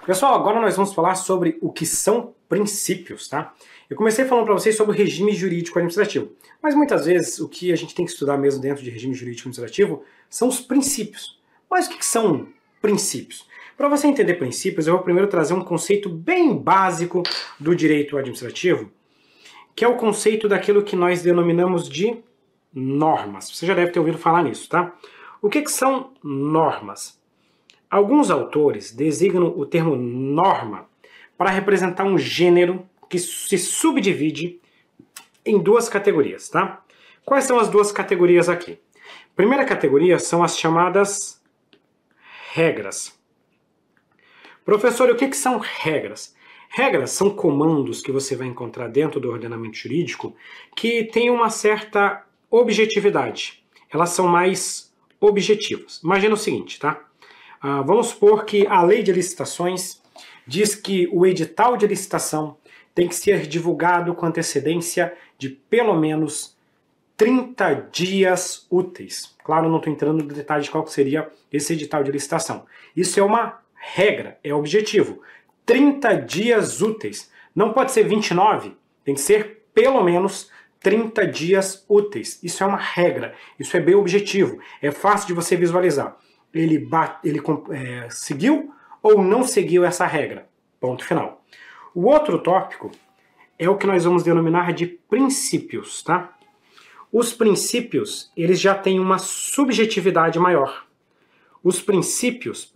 Pessoal, agora nós vamos falar sobre o que são princípios, tá? Eu comecei falando para vocês sobre o regime jurídico administrativo, mas muitas vezes o que a gente tem que estudar mesmo dentro de regime jurídico administrativo são os princípios. Mas o que são princípios? Para você entender princípios, eu vou primeiro trazer um conceito bem básico do direito administrativo, que é o conceito daquilo que nós denominamos de normas. Você já deve ter ouvido falar nisso, tá? O que são normas? Alguns autores designam o termo norma para representar um gênero que se subdivide em duas categorias, tá? Quais são as duas categorias aqui? Primeira categoria são as chamadas regras. Professor, o que são regras? Regras são comandos que você vai encontrar dentro do ordenamento jurídico que têm uma certa objetividade. Elas são mais objetivas. Imagina o seguinte, tá? Vamos supor que a lei de licitações diz que o edital de licitação tem que ser divulgado com antecedência de pelo menos 30 dias úteis. Claro, não estou entrando no detalhe de qual seria esse edital de licitação. Isso é uma regra, é objetivo. 30 dias úteis. Não pode ser 29, tem que ser pelo menos 30 dias úteis. Isso é uma regra, isso é bem objetivo, é fácil de você visualizar. Ele seguiu ou não seguiu essa regra. Ponto final. O outro tópico é o que nós vamos denominar de princípios, tá? Os princípios, eles já têm uma subjetividade maior. Os princípios,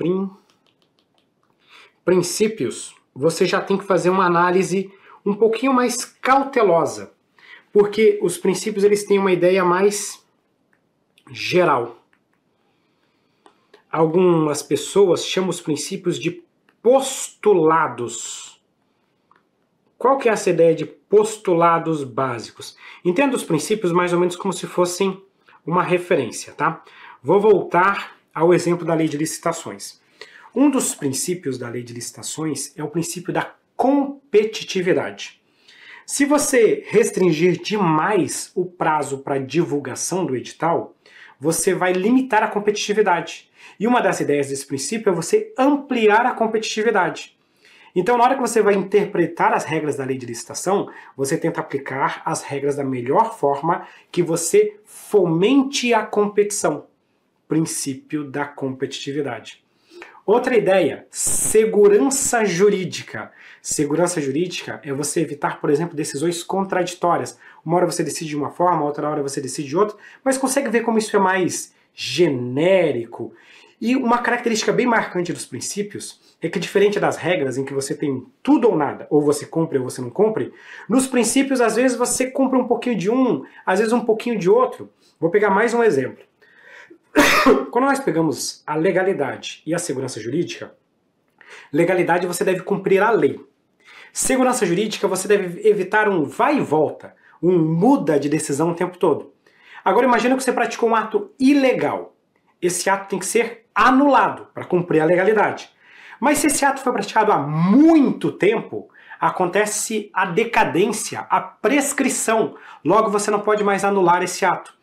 você já tem que fazer uma análise um pouquinho mais cautelosa, porque os princípios eles têm uma ideia mais geral. Algumas pessoas chamam os princípios de postulados. Qual que é essa ideia de postulados básicos? Entenda os princípios mais ou menos como se fossem uma referência, tá? Vou voltar ao exemplo da lei de licitações. Um dos princípios da lei de licitações é o princípio da competitividade. Se você restringir demais o prazo para divulgação do edital, você vai limitar a competitividade. E uma das ideias desse princípio é você ampliar a competitividade. Então, na hora que você vai interpretar as regras da lei de licitação, você tenta aplicar as regras da melhor forma que você fomente a competição. Princípio da competitividade. Outra ideia, segurança jurídica. Segurança jurídica é você evitar, por exemplo, decisões contraditórias. Uma hora você decide de uma forma, outra hora você decide de outra, mas consegue ver como isso é mais genérico. E uma característica bem marcante dos princípios é que, diferente das regras em que você tem tudo ou nada, ou você cumpre ou você não cumpre, nos princípios, às vezes, você cumpre um pouquinho de um, às vezes um pouquinho de outro. Vou pegar mais um exemplo. Quando nós pegamos a legalidade e a segurança jurídica, legalidade você deve cumprir a lei. Segurança jurídica você deve evitar um vai e volta, um muda de decisão o tempo todo. Agora imagina que você praticou um ato ilegal. Esse ato tem que ser anulado para cumprir a legalidade. Mas se esse ato foi praticado há muito tempo, acontece a decadência, a prescrição. Logo você não pode mais anular esse ato.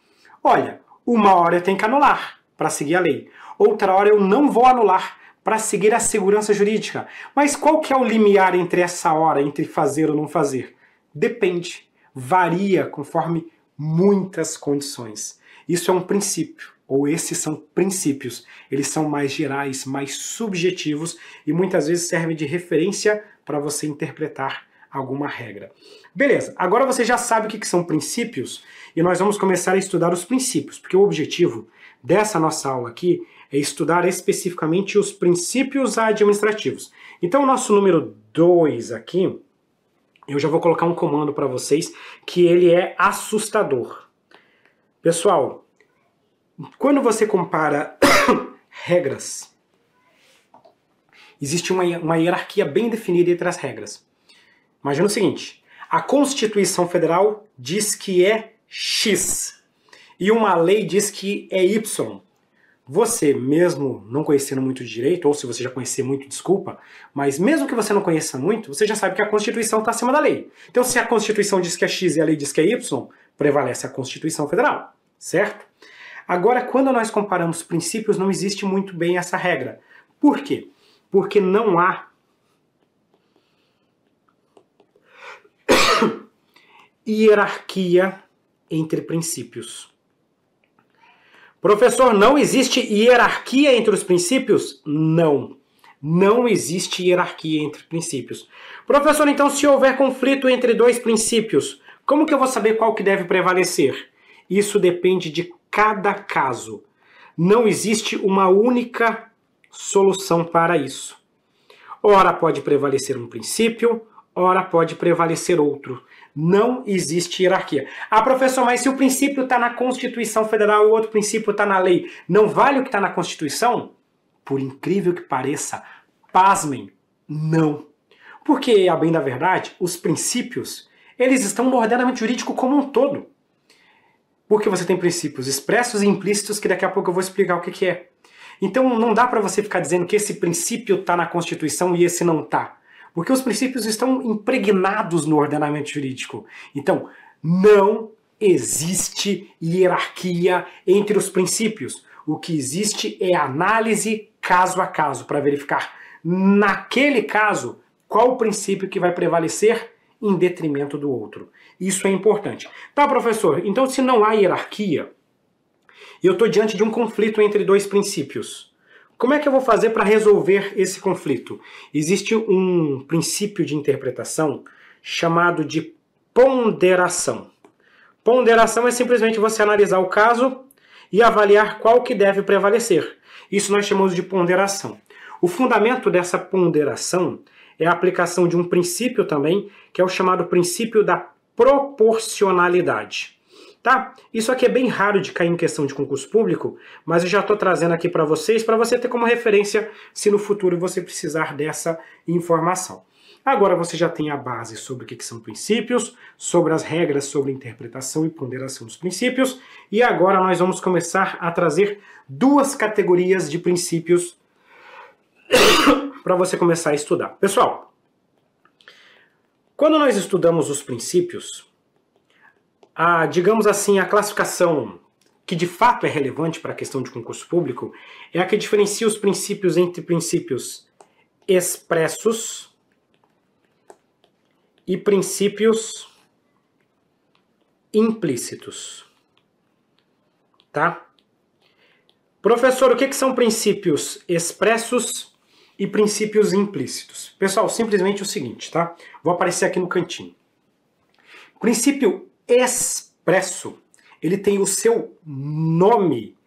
Olha, uma hora eu tenho que anular para seguir a lei. Outra hora eu não vou anular para seguir a segurança jurídica. Mas qual que é o limiar entre essa hora, entre fazer ou não fazer? Depende. Varia conforme muitas condições. Isso é um princípio, ou esses são princípios. Eles são mais gerais, mais subjetivos e muitas vezes servem de referência para você interpretar alguma regra. Beleza, agora você já sabe o que são princípios e nós vamos começar a estudar os princípios, porque o objetivo dessa nossa aula aqui é estudar especificamente os princípios administrativos. Então o nosso número 2 aqui, eu já vou colocar um comando para vocês que ele é assustador. Pessoal, quando você compara regras, existe uma hierarquia bem definida entre as regras. Imagina o seguinte, a Constituição Federal diz que é X e uma lei diz que é Y. Você, mesmo não conhecendo muito de direito, ou se você já conhecer muito, desculpa, mas mesmo que você não conheça muito, você já sabe que a Constituição está acima da lei. Então, se a Constituição diz que é X e a lei diz que é Y, prevalece a Constituição Federal, certo? Agora, quando nós comparamos princípios, não existe muito bem essa regra. Por quê? Porque não há hierarquia entre princípios. Professor, não existe hierarquia entre os princípios? Não. Não existe hierarquia entre princípios. Professor, então se houver conflito entre dois princípios, como que eu vou saber qual que deve prevalecer? Isso depende de cada caso. Não existe uma única solução para isso. Ora pode prevalecer um princípio, ora pode prevalecer outro. Não existe hierarquia. Ah, professor, mas se o princípio está na Constituição Federal e o outro princípio está na lei, não vale o que está na Constituição? Por incrível que pareça, pasmem, não. Porque, a bem da verdade, os princípios, eles estão no ordenamento jurídico como um todo. Porque você tem princípios expressos e implícitos que daqui a pouco eu vou explicar o que é. Então não dá para você ficar dizendo que esse princípio está na Constituição e esse não está. Porque os princípios estão impregnados no ordenamento jurídico. Então, não existe hierarquia entre os princípios. O que existe é análise caso a caso, para verificar, naquele caso, qual o princípio que vai prevalecer em detrimento do outro. Isso é importante. Tá, professor, então se não há hierarquia, eu estou diante de um conflito entre dois princípios. Como é que eu vou fazer para resolver esse conflito? Existe um princípio de interpretação chamado de ponderação. Ponderação é simplesmente você analisar o caso e avaliar qual que deve prevalecer. Isso nós chamamos de ponderação. O fundamento dessa ponderação é a aplicação de um princípio também, que é o chamado princípio da proporcionalidade. Tá? Isso aqui é bem raro de cair em questão de concurso público, mas eu já estou trazendo aqui para você ter como referência se no futuro você precisar dessa informação. Agora você já tem a base sobre o que são princípios, sobre as regras sobre interpretação e ponderação dos princípios, e agora nós vamos começar a trazer duas categorias de princípios para você começar a estudar. Pessoal, quando nós estudamos os princípios, digamos assim, a classificação que de fato é relevante para a questão de concurso público é a que diferencia os princípios entre princípios expressos e princípios implícitos. Tá? Professor, o que são princípios expressos e princípios implícitos? Pessoal, simplesmente o seguinte, tá? Vou aparecer aqui no cantinho. Princípio expresso, ele tem o seu nome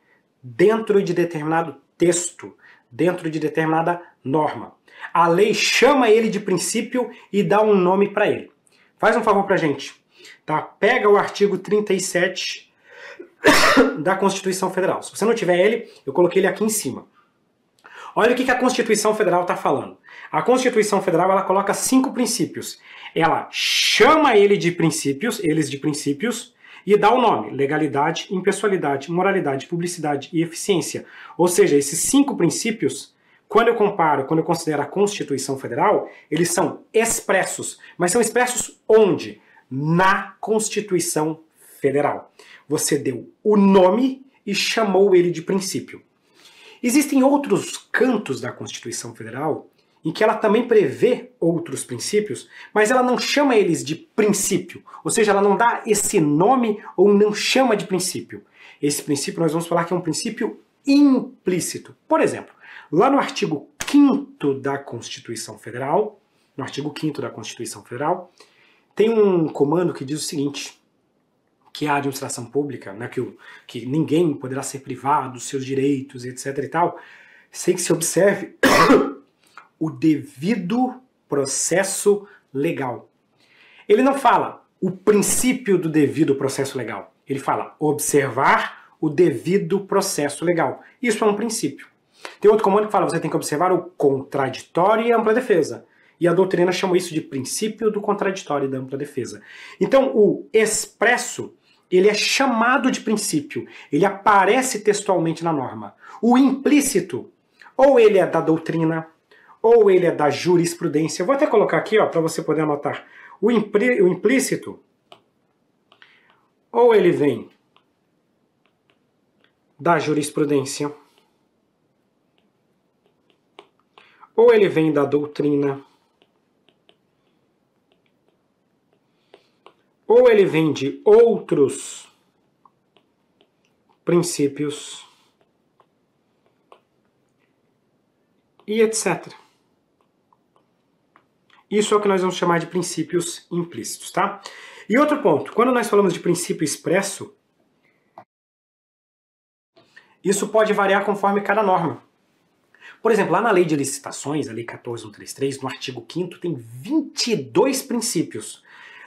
dentro de determinado texto, dentro de determinada norma. A lei chama ele de princípio e dá um nome para ele. Faz um favor pra gente, tá? Pega o artigo 37 da Constituição Federal. Se você não tiver ele, eu coloquei ele aqui em cima. Olha o que a Constituição Federal está falando. A Constituição Federal, ela coloca 5 princípios. Ela chama eles de princípios, e dá o nome: legalidade, impessoalidade, moralidade, publicidade e eficiência. Ou seja, esses 5 princípios, quando eu considero a Constituição Federal, eles são expressos. Mas são expressos onde? Na Constituição Federal. Você deu o nome e chamou ele de princípio. Existem outros cantos da Constituição Federal em que ela também prevê outros princípios, mas ela não chama eles de princípio, ou seja, ela não dá esse nome ou não chama de princípio. Esse princípio nós vamos falar que é um princípio implícito. Por exemplo, lá no artigo 5º da Constituição Federal, tem um comando que diz o seguinte, que a administração pública, né, que ninguém poderá ser privado dos seus direitos, etc. e tal, sem que se observe o devido processo legal. Ele não fala o princípio do devido processo legal. Ele fala observar o devido processo legal. Isso é um princípio. Tem outro comando que fala você tem que observar o contraditório e a ampla defesa. E a doutrina chama isso de princípio do contraditório e da ampla defesa. Então, o expresso, ele é chamado de princípio. Ele aparece textualmente na norma. O implícito, ou ele é da doutrina, ou ele é da jurisprudência. Eu vou até colocar aqui para você poder anotar. O implícito, ou ele vem da jurisprudência, ou ele vem da doutrina, ou ou ele vem de outros princípios e etc. Isso é o que nós vamos chamar de princípios implícitos, tá? E outro ponto, quando nós falamos de princípio expresso, isso pode variar conforme cada norma. Por exemplo, lá na Lei de Licitações, a Lei 14.133, no artigo 5º, tem 22 princípios.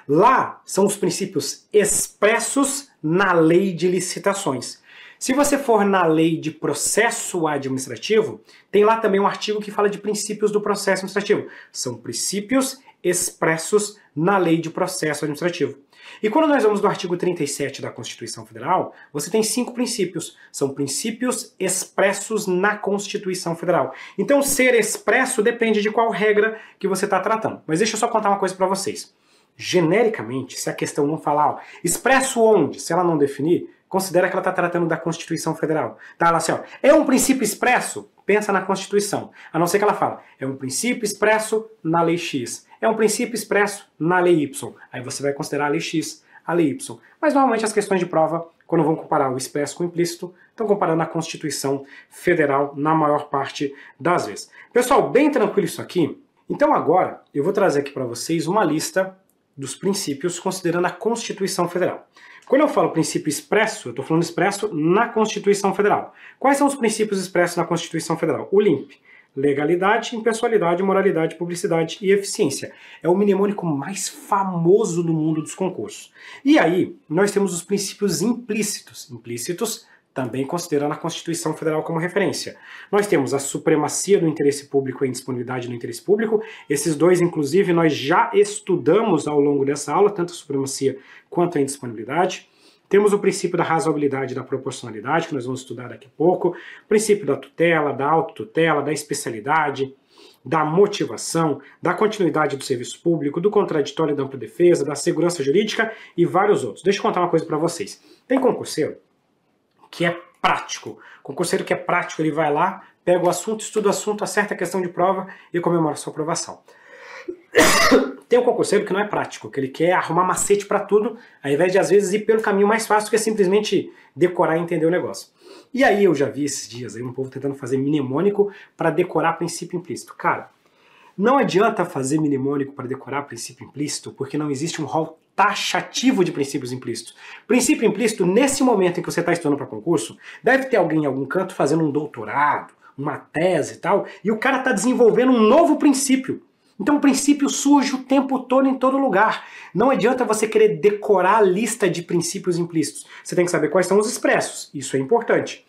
Lá são os princípios expressos na Lei de Licitações. Se você for na Lei de Processo Administrativo, tem lá também um artigo que fala de princípios do processo administrativo. São princípios expressos na Lei de Processo Administrativo. E quando nós vamos do artigo 37 da Constituição Federal, você tem 5 princípios. São princípios expressos na Constituição Federal. Então, ser expresso depende de qual regra que você está tratando. Mas deixa eu só contar uma coisa para vocês. Genericamente, se a questão não falar, ó, expresso onde, se ela não definir, considera que ela está tratando da Constituição Federal. Tá lá assim, ó, é um princípio expresso? Pensa na Constituição. A não ser que ela fala, é um princípio expresso na Lei X. É um princípio expresso na Lei Y. Aí você vai considerar a Lei X, a Lei Y. Mas normalmente as questões de prova, quando vão comparar o expresso com o implícito, estão comparando a Constituição Federal na maior parte das vezes. Pessoal, bem tranquilo isso aqui. Então agora eu vou trazer aqui para vocês uma lista dos princípios considerando a Constituição Federal. Quando eu falo princípio expresso, eu estou falando expresso na Constituição Federal. Quais são os princípios expressos na Constituição Federal? O LIMP. Legalidade, impessoalidade, moralidade, publicidade e eficiência. É o mnemônico mais famoso do mundo dos concursos. E aí, nós temos os princípios implícitos. Implícitos também considerando a Constituição Federal como referência. Nós temos a supremacia do interesse público e a indisponibilidade do interesse público. Esses dois, inclusive, nós já estudamos ao longo dessa aula, tanto a supremacia quanto a indisponibilidade. Temos o princípio da razoabilidade e da proporcionalidade, que nós vamos estudar daqui a pouco. O princípio da tutela, da autotutela, da especialidade, da motivação, da continuidade do serviço público, do contraditório e da ampla defesa, da segurança jurídica e vários outros. Deixa eu contar uma coisa para vocês. Tem concurseiro que é prático. Concurseiro que é prático, ele vai lá, pega o assunto, estuda o assunto, acerta a questão de prova e comemora a sua aprovação. Tem um concurseiro que não é prático, que ele quer arrumar macete para tudo, ao invés de às vezes ir pelo caminho mais fácil, que é simplesmente decorar e entender o negócio. E aí eu já vi esses dias aí um povo tentando fazer mnemônico para decorar princípio implícito. Cara, não adianta fazer mnemônico para decorar princípio implícito, porque não existe um rol taxativo de princípios implícitos. Princípio implícito, nesse momento em que você está estudando para concurso, deve ter alguém em algum canto fazendo um doutorado, uma tese e tal, e o cara está desenvolvendo um novo princípio. Então o princípio surge o tempo todo em todo lugar. Não adianta você querer decorar a lista de princípios implícitos. Você tem que saber quais são os expressos. Isso é importante.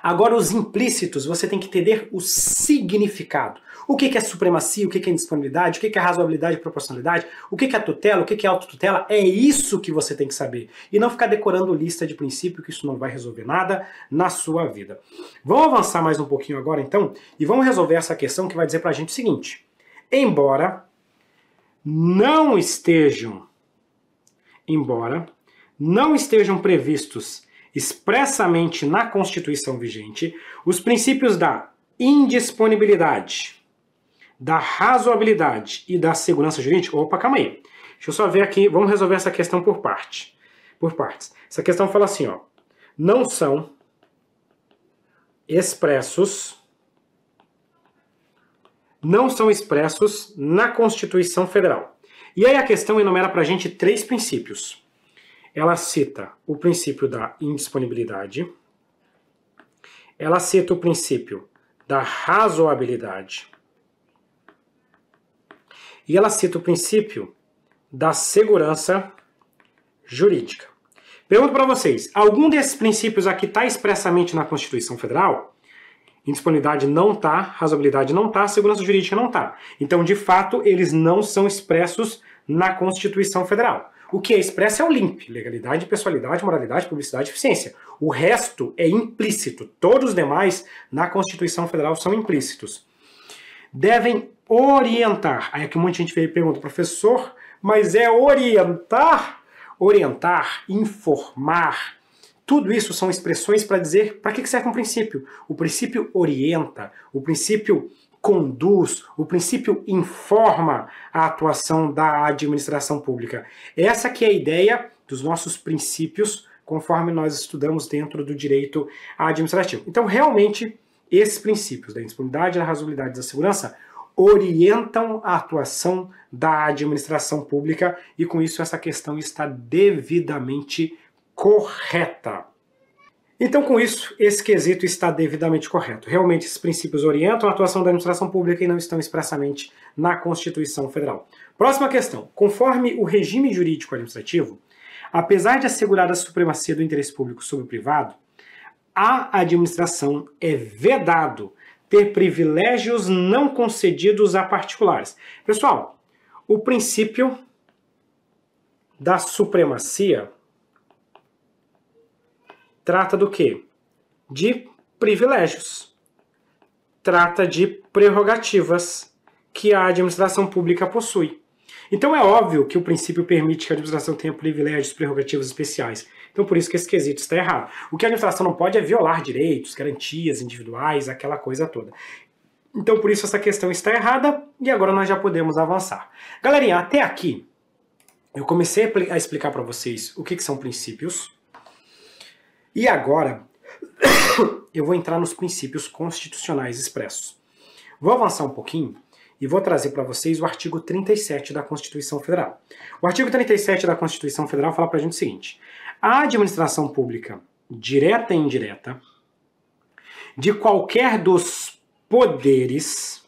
Agora, os implícitos, você tem que entender o significado. O que é supremacia, o que é indisponibilidade, o que é razoabilidade e proporcionalidade, o que é tutela, o que é autotutela. É isso que você tem que saber. E não ficar decorando lista de princípio, que isso não vai resolver nada na sua vida. Vamos avançar mais um pouquinho agora, então, e vamos resolver essa questão que vai dizer pra gente o seguinte. Embora não estejam previstos expressamente na Constituição vigente os princípios da indisponibilidade, da razoabilidade e da segurança jurídica. Opa, calma aí. Deixa eu só ver aqui, vamos resolver essa questão por partes. Essa questão fala assim, ó, não são expressos na Constituição Federal. E aí a questão enumera pra gente 3 princípios. Ela cita o princípio da indisponibilidade, ela cita o princípio da razoabilidade e ela cita o princípio da segurança jurídica. Pergunto para vocês, algum desses princípios aqui está expressamente na Constituição Federal? Indisponibilidade não está, razoabilidade não está, segurança jurídica não está. Então, de fato, eles não são expressos na Constituição Federal. O que é expresso é o LIMP, legalidade, pessoalidade, moralidade, publicidade e eficiência. O resto é implícito. Todos os demais na Constituição Federal são implícitos. Devem orientar. Aí aqui um monte de gente veio e pergunta, professor, mas é orientar? Orientar, informar. Tudo isso são expressões para dizer para que serve um princípio. O princípio orienta, o princípio conduz, o princípio informa a atuação da administração pública. Essa que é a ideia dos nossos princípios, conforme nós estudamos dentro do direito administrativo. Então, realmente, esses princípios da indisponibilidade, da razoabilidade e da segurança orientam a atuação da administração pública e, com isso, essa questão está devidamente correta. Então, com isso, esse quesito está devidamente correto. Realmente, esses princípios orientam a atuação da administração pública e não estão expressamente na Constituição Federal. Próxima questão. Conforme o regime jurídico administrativo, apesar de assegurar a supremacia do interesse público sobre o privado, à administração é vedado ter privilégios não concedidos a particulares. Pessoal, o princípio da supremacia trata do quê? De privilégios. Trata de prerrogativas que a administração pública possui. Então é óbvio que o princípio permite que a administração tenha privilégios, prerrogativas especiais. Então por isso que esse quesito está errado. O que a administração não pode é violar direitos, garantias individuais, aquela coisa toda. Então por isso essa questão está errada e agora nós já podemos avançar. Galerinha, até aqui eu comecei a explicar para vocês o que são princípios. E agora eu vou entrar nos princípios constitucionais expressos. Vou avançar um pouquinho e vou trazer para vocês o artigo 37 da Constituição Federal. O artigo 37 da Constituição Federal fala para a gente o seguinte: a administração pública, direta e indireta, de qualquer dos poderes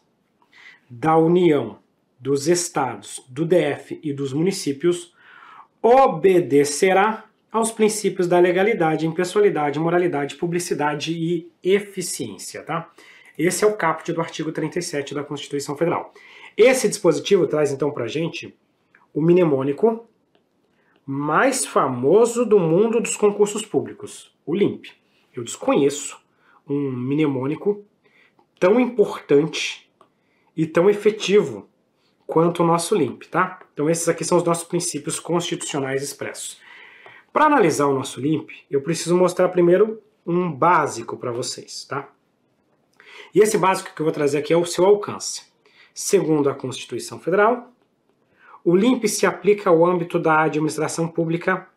da União, dos estados, do DF e dos municípios, obedecerá aos princípios da legalidade, impessoalidade, moralidade, publicidade e eficiência, tá? Esse é o caput do artigo 37 da Constituição Federal. Esse dispositivo traz então pra gente o mnemônico mais famoso do mundo dos concursos públicos, o LIMP. Eu desconheço um mnemônico tão importante e tão efetivo quanto o nosso LIMP, tá? Então esses aqui são os nossos princípios constitucionais expressos. Para analisar o nosso LIMP, eu preciso mostrar primeiro um básico para vocês, tá? E esse básico que eu vou trazer aqui é o seu alcance. Segundo a Constituição Federal, o LIMP se aplica ao âmbito da administração pública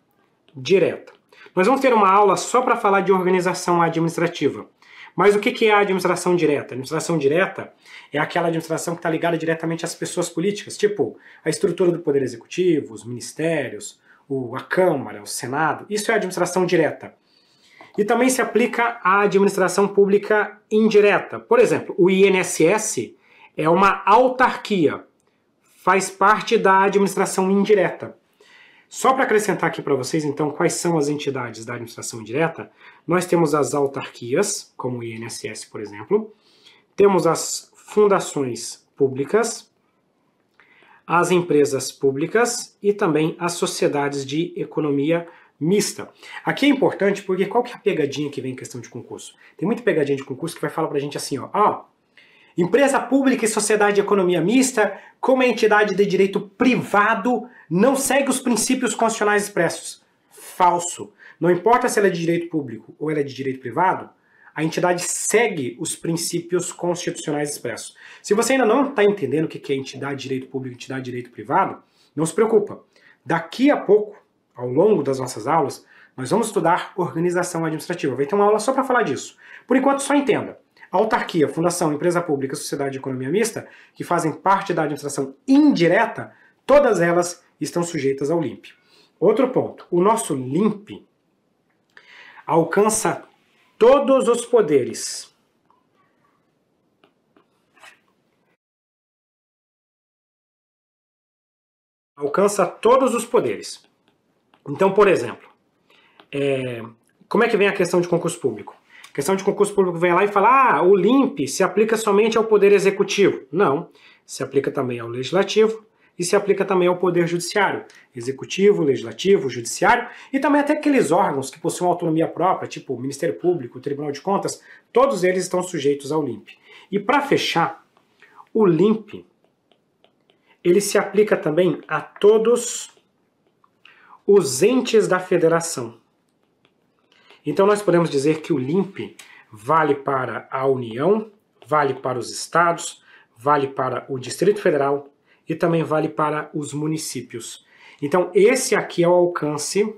direta. Nós vamos ter uma aula só para falar de organização administrativa. Mas o que é a administração direta? A administração direta é aquela administração que está ligada diretamente às pessoas políticas, tipo a estrutura do Poder Executivo, os ministérios, a Câmara, o Senado. Isso é a administração direta. E também se aplica à administração pública indireta. Por exemplo, o INSS é uma autarquia, faz parte da administração indireta. Só para acrescentar aqui para vocês, então, quais são as entidades da administração indireta, nós temos as autarquias, como o INSS, por exemplo, temos as fundações públicas, as empresas públicas e também as sociedades de economia mista. Aqui é importante porque qual que é a pegadinha que vem em questão de concurso? Tem muita pegadinha de concurso que vai falar pra gente assim, ó, empresa pública e sociedade de economia mista, como é entidade de direito privado, não segue os princípios constitucionais expressos. Falso. Não importa se ela é de direito público ou ela é de direito privado, a entidade segue os princípios constitucionais expressos. Se você ainda não está entendendo o que é entidade de direito público e entidade de direito privado, não se preocupa. Daqui a pouco, ao longo das nossas aulas, nós vamos estudar organização administrativa. Vai ter uma aula só para falar disso. Por enquanto, só entenda. Autarquia, fundação, empresa pública, sociedade de economia mista, que fazem parte da administração indireta, todas elas estão sujeitas ao LIMP. Outro ponto, o nosso LIMP alcança todos os poderes. Alcança todos os poderes. Então, por exemplo, como é que vem a questão de concurso público? A questão de concurso público vem lá e fala, o LIMP se aplica somente ao Poder Executivo. Não, se aplica também ao Legislativo e se aplica também ao Poder Judiciário. Executivo, Legislativo, Judiciário e também até aqueles órgãos que possuem autonomia própria, tipo o Ministério Público, o Tribunal de Contas, todos eles estão sujeitos ao LIMP. E para fechar, o LIMP, ele se aplica também a todos os entes da federação. Então nós podemos dizer que o LIMP vale para a União, vale para os estados, vale para o Distrito Federal e também vale para os municípios. Então, esse aqui é o alcance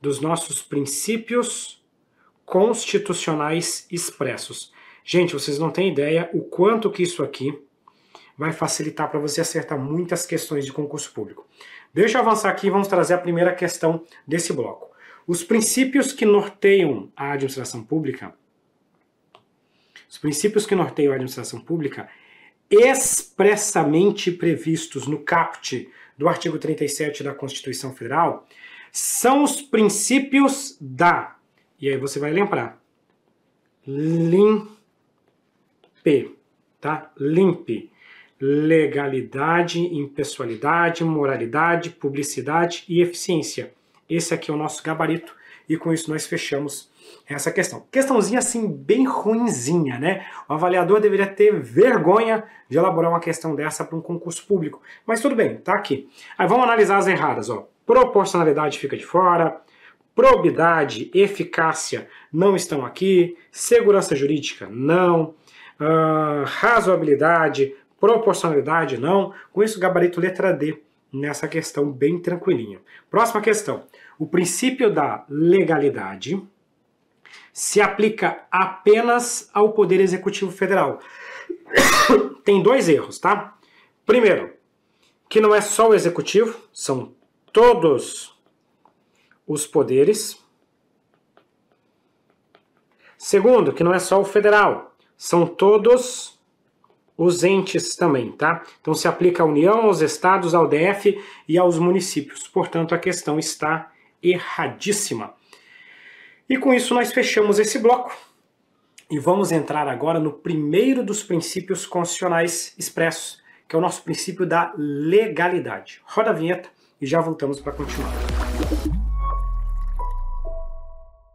dos nossos princípios constitucionais expressos. Gente, vocês não têm ideia o quanto que isso aqui vai facilitar para você acertar muitas questões de concurso público. Deixa eu avançar aqui e vamos trazer a primeira questão desse bloco. Os princípios que norteiam a administração pública, expressamente previstos no caput do artigo 37 da Constituição Federal, são os princípios da, e aí você vai lembrar, LIMP, tá? LIMP, legalidade, impessoalidade, moralidade, publicidade e eficiência. Esse aqui é o nosso gabarito e com isso nós fechamos essa questão. Questãozinha assim bem ruinzinha, né? O avaliador deveria ter vergonha de elaborar uma questão dessa para um concurso público. Mas tudo bem, tá aqui. Aí vamos analisar as erradas, ó. Proporcionalidade fica de fora, probidade, eficácia não estão aqui, segurança jurídica não, razoabilidade, proporcionalidade não. Com isso, gabarito letra D nessa questão bem tranquilinha. Próxima questão. O princípio da legalidade se aplica apenas ao Poder Executivo Federal. Tem dois erros, tá? Primeiro, que não é só o Executivo, são todos os poderes. Segundo, que não é só o Federal, são todos os entes também, tá? Então se aplica à União, aos Estados, ao DF e aos municípios. Portanto, a questão está erradíssima. E com isso nós fechamos esse bloco e vamos entrar agora no primeiro dos princípios constitucionais expressos, que é o nosso princípio da legalidade. Roda a vinheta e já voltamos para continuar.